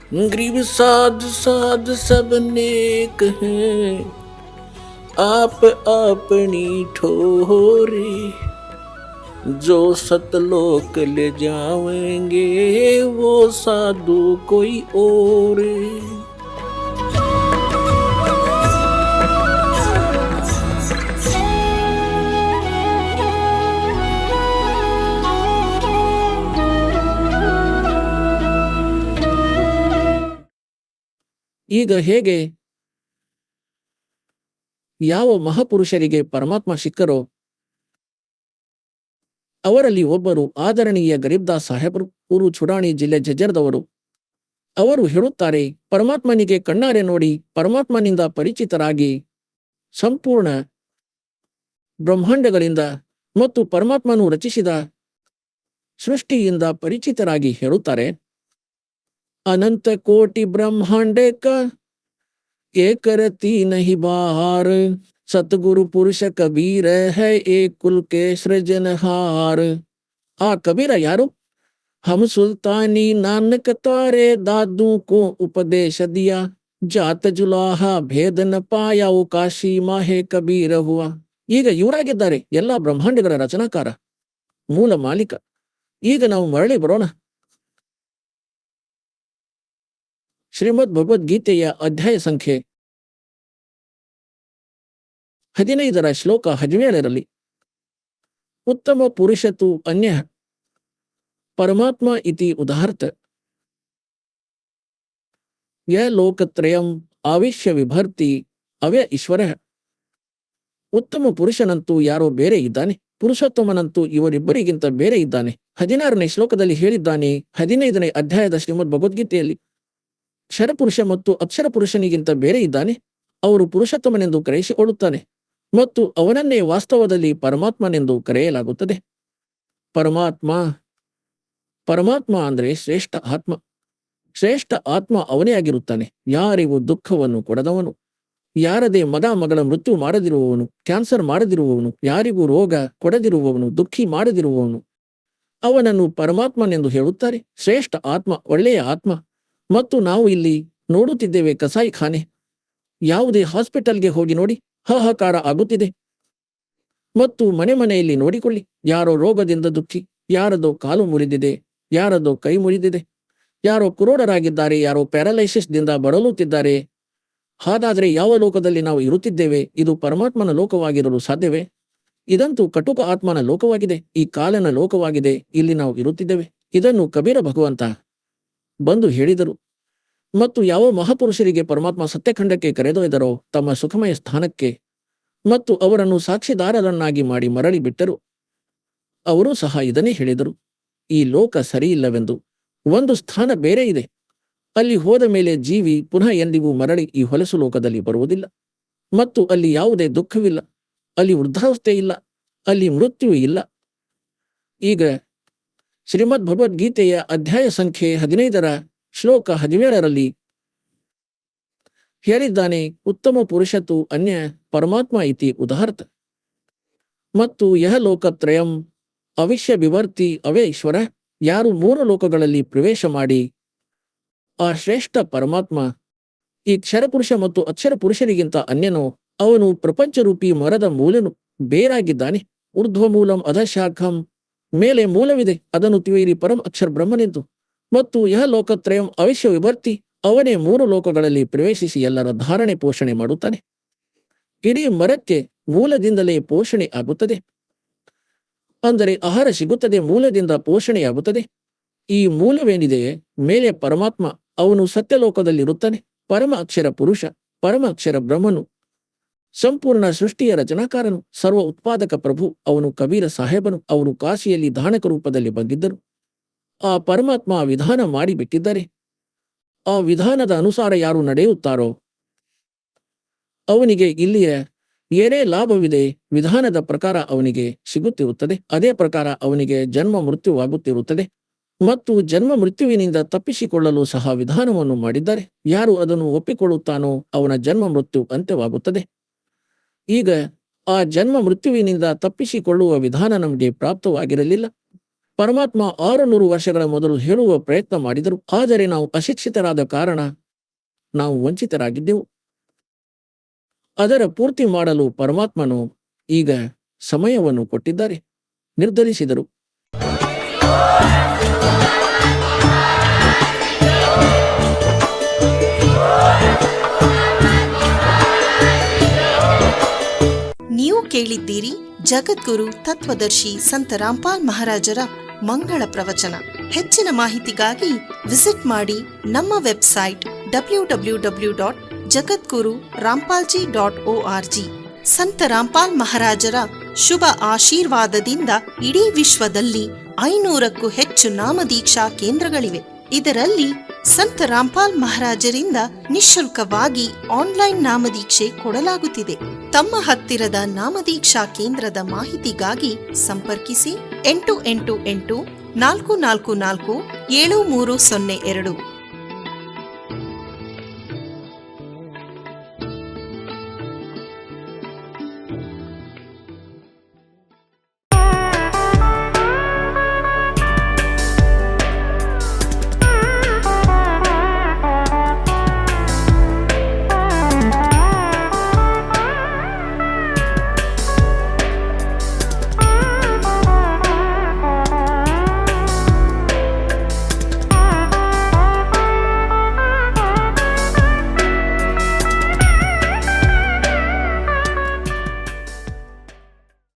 गरीब साध साध सब नेक हैं, आप अपनी ठोरे। जो सतलोक ले जाएंगे वो साधु कोई और। ಈಗ ಹೇಗೆ ಯಾವ ಮಹಾಪುರುಷರಿಗೆ ಪರಮಾತ್ಮ ಸಿಕ್ಕರೋ ಅವರಲ್ಲಿ ಒಬ್ಬರು ಆದರಣೀಯ ಗರೀಬ್ದಾಸ್ ಸಾಹೇಬರು, ಊರು ಚುಡಾಣಿ, ಜಿಲ್ಲೆ ಜಜ್ಜರ್ದವರು. ಅವರು ಹೇಳುತ್ತಾರೆ, ಪರಮಾತ್ಮನಿಗೆ ಕಣ್ಣಾರೆ ನೋಡಿ ಪರಮಾತ್ಮನಿಂದ ಪರಿಚಿತರಾಗಿ ಸಂಪೂರ್ಣ ಬ್ರಹ್ಮಾಂಡಗಳಿಂದ ಮತ್ತು ಪರಮಾತ್ಮನು ರಚಿಸಿದ ಸೃಷ್ಟಿಯಿಂದ ಪರಿಚಿತರಾಗಿ ಹೇಳುತ್ತಾರೆ, अनंत कोटि ब्रह्मांड का एक रति नहीं बाहर, सतगुरु पुरुष कबीर है एक कुल के सृजनहार। आ कबीर यारो, हम सुल्तानी नानक तारे दादू को उपदेश दिया, जात जुलाहा भेद न पाया वो काशी माहे कबीर हुआ। ಈಗ ಇವರಾಗಿದ್ದಾರೆ ಎಲ್ಲ ಬ್ರಹ್ಮಾಂಡಗಳ ರಚನಾಕಾರ, ಮೂಲ ಮಾಲೀಕ. ಈಗ ನಾವು ಮರಳಿ ಬರೋಣ ಶ್ರೀಮದ್ ಭಗವದ್ಗೀತೆಯ ಅಧ್ಯಾಯ ಸಂಖ್ಯೆ 15 ಶ್ಲೋಕ 17ರಲ್ಲಿ ಉತ್ತಮ ಪುರುಷತು ಅನ್ಯ ಪರಮಾತ್ಮ ಇತಿ ಉದಾಹರ್ತ ಯ ಲೋಕತ್ರಯಂ ಆವಿಶ್ಯ ವಿಭರ್ತಿ ಅವ್ಯ ಈಶ್ವರ. ಉತ್ತಮ ಪುರುಷನಂತೂ ಯಾರೋ ಬೇರೆ ಇದ್ದಾನೆ, ಪುರುಷೋತ್ತಮನಂತೂ ಇವರಿಬ್ಬರಿಗಿಂತ ಬೇರೆ ಇದ್ದಾನೆ. 16ನೇ ಶ್ಲೋಕದಲ್ಲಿ ಹೇಳಿದ್ದಾನೆ. 15ನೇ ಅಧ್ಯಾಯದ ಶ್ರೀಮದ್ ಭಗವದ್ಗೀತೆಯಲ್ಲಿ ಕ್ಷರಪುರುಷ ಮತ್ತು ಅಕ್ಷರ ಪುರುಷನಿಗಿಂತ ಬೇರೆ ಇದ್ದಾನೆ, ಅವರು ಪುರುಷೋತ್ತಮನೆಂದು ಕರೆಯಿಸಿಕೊಳ್ಳುತ್ತಾನೆ ಮತ್ತು ಅವನನ್ನೇ ವಾಸ್ತವದಲ್ಲಿ ಪರಮಾತ್ಮನೆಂದು ಕರೆಯಲಾಗುತ್ತದೆ. ಪರಮಾತ್ಮ ಅಂದ್ರೆ ಶ್ರೇಷ್ಠ ಆತ್ಮ. ಶ್ರೇಷ್ಠ ಆತ್ಮ ಅವನೇ ಆಗಿರುತ್ತಾನೆ. ಯಾರಿಗೂ ದುಃಖವನ್ನು ಕೊಡದವನು, ಯಾರದೇ ಮಗ ಮಗಳ ಮೃತ್ಯು ಮಾಡದಿರುವವನು, ಕ್ಯಾನ್ಸರ್ ಮಾಡದಿರುವವನು, ಯಾರಿಗೂ ರೋಗ ಕೊಡದಿರುವವನು, ದುಃಖಿ ಮಾಡದಿರುವವನು, ಅವನನ್ನು ಪರಮಾತ್ಮನೆಂದು ಹೇಳುತ್ತಾರೆ. ಶ್ರೇಷ್ಠ ಆತ್ಮ, ಒಳ್ಳೆಯ ಆತ್ಮ. ಮತ್ತು ನಾವು ಇಲ್ಲಿ ನೋಡುತ್ತಿದ್ದೇವೆ ಕಸಾಯಿ ಖಾನೆ. ಯಾವುದೇ ಹಾಸ್ಪಿಟಲ್ಗೆ ಹೋಗಿ ನೋಡಿ, ಹಾಹಾಕಾರ ಆಗುತ್ತಿದೆ. ಮತ್ತು ಮನೆಯಲ್ಲಿ ನೋಡಿಕೊಳ್ಳಿ, ಯಾರೋ ರೋಗದಿಂದ ದುಃಖಿ, ಯಾರದೋ ಕಾಲು ಮುರಿದಿದೆ, ಯಾರದೋ ಕೈ ಮುರಿದಿದೆ, ಯಾರೋ ಕುರುಡರಾಗಿದ್ದಾರೆ, ಯಾರೋ ಪ್ಯಾರಲೈಸಿಸ್ದಿಂದ ಬಳಲುತ್ತಿದ್ದಾರೆ. ಹಾಗಾದರೆ ಯಾವ ಲೋಕದಲ್ಲಿ ನಾವು ಇರುತ್ತಿದ್ದೇವೆ? ಇದು ಪರಮಾತ್ಮನ ಲೋಕವಾಗಿರಲು ಸಾಧ್ಯವೇ? ಇದಂತೂ ಕಟುಕ ಆತ್ಮನ ಲೋಕವಾಗಿದೆ, ಈ ಕಾಲನ ಲೋಕವಾಗಿದೆ. ಇಲ್ಲಿ ನಾವು ಇರುತ್ತಿದ್ದೇವೆ. ಇದನ್ನು ಕಬೀರ ಭಗವಂತ ಬಂದು ಹೇಳಿದರು. ಮತ್ತು ಯಾವ ಮಹಾಪುರುಷರಿಗೆ ಪರಮಾತ್ಮ ಸತ್ಯಖಂಡಕ್ಕೆ ಕರೆದೊಯ್ದರೋ ತಮ್ಮ ಸುಖಮಯ ಸ್ಥಾನಕ್ಕೆ ಮತ್ತು ಅವರನ್ನು ಸಾಕ್ಷಿದಾರರನ್ನಾಗಿ ಮಾಡಿ ಮರಳಿ ಬಿಟ್ಟರು. ಅವರು ಸಹ ಇದನ್ನೇ ಹೇಳಿದರು, ಈ ಲೋಕ ಸರಿಯಿಲ್ಲವೆಂದು. ಒಂದು ಸ್ಥಾನ ಬೇರೆ ಇದೆ, ಅಲ್ಲಿ ಹೋದ ಮೇಲೆ ಜೀವಿ ಪುನಃ ಎಂದಿಗೂ ಮರಳಿ ಈ ಹೊಲಸು ಲೋಕದಲ್ಲಿ ಬರುವುದಿಲ್ಲ ಮತ್ತು ಅಲ್ಲಿ ಯಾವುದೇ ದುಃಖವಿಲ್ಲ, ಅಲ್ಲಿ ವೃದ್ಧಾವಸ್ಥೆ ಇಲ್ಲ, ಅಲ್ಲಿ ಮೃತ್ಯು ಇಲ್ಲ. ಈಗ ಶ್ರೀಮದ್ ಭಗವದ್ಗೀತೆಯ ಅಧ್ಯಾಯ ಸಂಖ್ಯೆ 15 ಶ್ಲೋಕ 17ರಲ್ಲಿ ಹೇಳಿದ್ದಾನೆ, ಉತ್ತಮ ಪುರುಷತು ಅನ್ಯ ಪರಮಾತ್ಮ ಇತಿ ಉದಾಹರ್ತ ಮತ್ತು ಯಹ ಲೋಕತ್ರಯಂ ಅವಿಶ್ಯ ವಿವರ್ತಿ ಅವೇ ಈಶ್ವರ. ಯಾರು 3 ಲೋಕಗಳಲ್ಲಿ ಪ್ರವೇಶ ಮಾಡಿ ಆ ಶ್ರೇಷ್ಠ ಪರಮಾತ್ಮ ಈ ಕ್ಷರಪುರುಷ ಮತ್ತು ಅಕ್ಷರ ಪುರುಷರಿಗಿಂತ ಅನ್ಯನೋ, ಅವನು ಪ್ರಪಂಚರೂಪಿ ಮರದ ಮೂಲನು, ಬೇರಾಗಿದ್ದಾನೆ. ಊರ್ಧ್ವ ಮೂಲಂ ಅಧಶಾಖಂ, ಮೇಲೆ ಮೂಲವಿದೆ, ಅದನ್ನು ತಿಳಿಯಿರಿ ಪರಂ ಅಕ್ಷರ ಬ್ರಹ್ಮನೆಂದು. ಮತ್ತು ಯಹ ಲೋಕತ್ರಯಂ ಅವಿಶ್ಯ ವಿಭರ್ತಿ, ಅವನೇ 3 ಲೋಕಗಳಲ್ಲಿ ಪ್ರವೇಶಿಸಿ ಎಲ್ಲರ ಧಾರಣೆ ಪೋಷಣೆ ಮಾಡುತ್ತಾನೆ. ಇಡೀ ಮರಕ್ಕೆ ಮೂಲದಿಂದಲೇ ಪೋಷಣೆ ಆಗುತ್ತದೆ, ಅಂದರೆ ಆಹಾರ ಸಿಗುತ್ತದೆ, ಮೂಲದಿಂದ ಪೋಷಣೆಯಾಗುತ್ತದೆ. ಈ ಮೂಲವೇನಿದೆ ಮೇಲೆ ಪರಮಾತ್ಮ, ಅವನು ಸತ್ಯಲೋಕದಲ್ಲಿರುತ್ತಾನೆ. ಪರಮ ಅಕ್ಷರ ಪುರುಷ, ಪರಮ ಅಕ್ಷರ ಬ್ರಹ್ಮನು, ಸಂಪೂರ್ಣ ಸೃಷ್ಟಿಯ ರಚನಾಕಾರನು, ಸರ್ವ ಉತ್ಪಾದಕ ಪ್ರಭು. ಅವನು ಕಬೀರ ಸಾಹೇಬನು. ಅವರು ಕಾಶಿಯಲ್ಲಿ ಧಾನಕ ರೂಪದಲ್ಲಿ ಬಂದಿದ್ದರು. ಆ ಪರಮಾತ್ಮ ವಿಧಾನ ಮಾಡಿಬಿಟ್ಟಿದ್ದಾರೆ. ಆ ವಿಧಾನದ ಅನುಸಾರ ಯಾರು ನಡೆಯುತ್ತಾರೋ ಅವನಿಗೆ ಇಲ್ಲಿಯ ಏನೇ ಲಾಭವಿದೆ ವಿಧಾನದ ಪ್ರಕಾರ ಅವನಿಗೆ ಸಿಗುತ್ತಿರುತ್ತದೆ. ಅದೇ ಪ್ರಕಾರ ಅವನಿಗೆ ಜನ್ಮ ಮೃತ್ಯುವಾಗುತ್ತಿರುತ್ತದೆ ಮತ್ತು ಜನ್ಮ ಮೃತ್ಯುವಿನಿಂದ ತಪ್ಪಿಸಿಕೊಳ್ಳಲು ಸಹ ವಿಧಾನವನ್ನು ಮಾಡಿದ್ದಾರೆ. ಯಾರು ಅದನ್ನು ಒಪ್ಪಿಕೊಳ್ಳುತ್ತಾನೋ ಅವನ ಜನ್ಮ ಮೃತ್ಯು ಅಂತ್ಯವಾಗುತ್ತದೆ. ಈಗ ಆ ಜನ್ಮ ಮೃತ್ಯುವಿನಿಂದ ತಪ್ಪಿಸಿಕೊಳ್ಳುವ ವಿಧಾನ ನಮಗೆ ಪ್ರಾಪ್ತವಾಗಿರಲಿಲ್ಲ. ಪರಮಾತ್ಮ 600 ವರ್ಷಗಳ ಮೊದಲು ಹೇಳುವ ಪ್ರಯತ್ನ ಮಾಡಿದರು. ಆದರೆ ನಾವು ಅಶಿಕ್ಷಿತರಾದ ಕಾರಣ ನಾವು ವಂಚಿತರಾಗಿದ್ದೆವು. ಅದರ ಪೂರ್ತಿ ಮಾಡಲು ಪರಮಾತ್ಮನು ಈಗ ಸಮಯವನ್ನು ಕೊಟ್ಟಿದ್ದಾರೆ, ನಿರ್ಧರಿಸಿದರು. ನೀವು ಕೇಳಿದ್ದೀರಿ ಜಗದ್ಗುರು ತತ್ವದರ್ಶಿ ಸಂತ ರಾಮ್ಪಾಲ್ ಮಹಾರಾಜರ ಮಂಗಳ ಪ್ರವಚನ. ಹೆಚ್ಚಿನ ಮಾಹಿತಿಗಾಗಿ ವಿಸಿಟ್ ಮಾಡಿ ನಮ್ಮ ವೆಬ್ಸೈಟ್ www.jagadguru.rampalji.org. ಸಂತ ರಾಮ್ಪಾಲ್ ಮಹಾರಾಜರ ಶುಭ ಆಶೀರ್ವಾದದಿಂದ ಇಡೀ ವಿಶ್ವದಲ್ಲಿ 500ಕ್ಕೂ ಹೆಚ್ಚು ನಾಮದೀಕ್ಷಾ ಕೇಂದ್ರಗಳಿವೆ. ಇದರಲ್ಲಿ ಸಂತ ರಾಮ್ಪಾಲ್ ಮಹಾರಾಜರಿಂದ ನಿಶುಲ್ಕವಾಗಿ ಆನ್ಲೈನ್ ನಾಮದೀಕ್ಷೆ ಕೊಡಲಾಗುತ್ತಿದೆ. ತಮ್ಮ ಹತ್ತಿರದ ನಾಮದೀಕ್ಷಾ ಕೇಂದ್ರದ ಮಾಹಿತಿಗಾಗಿ ಸಂಪರ್ಕಿಸಿ 888 444 7302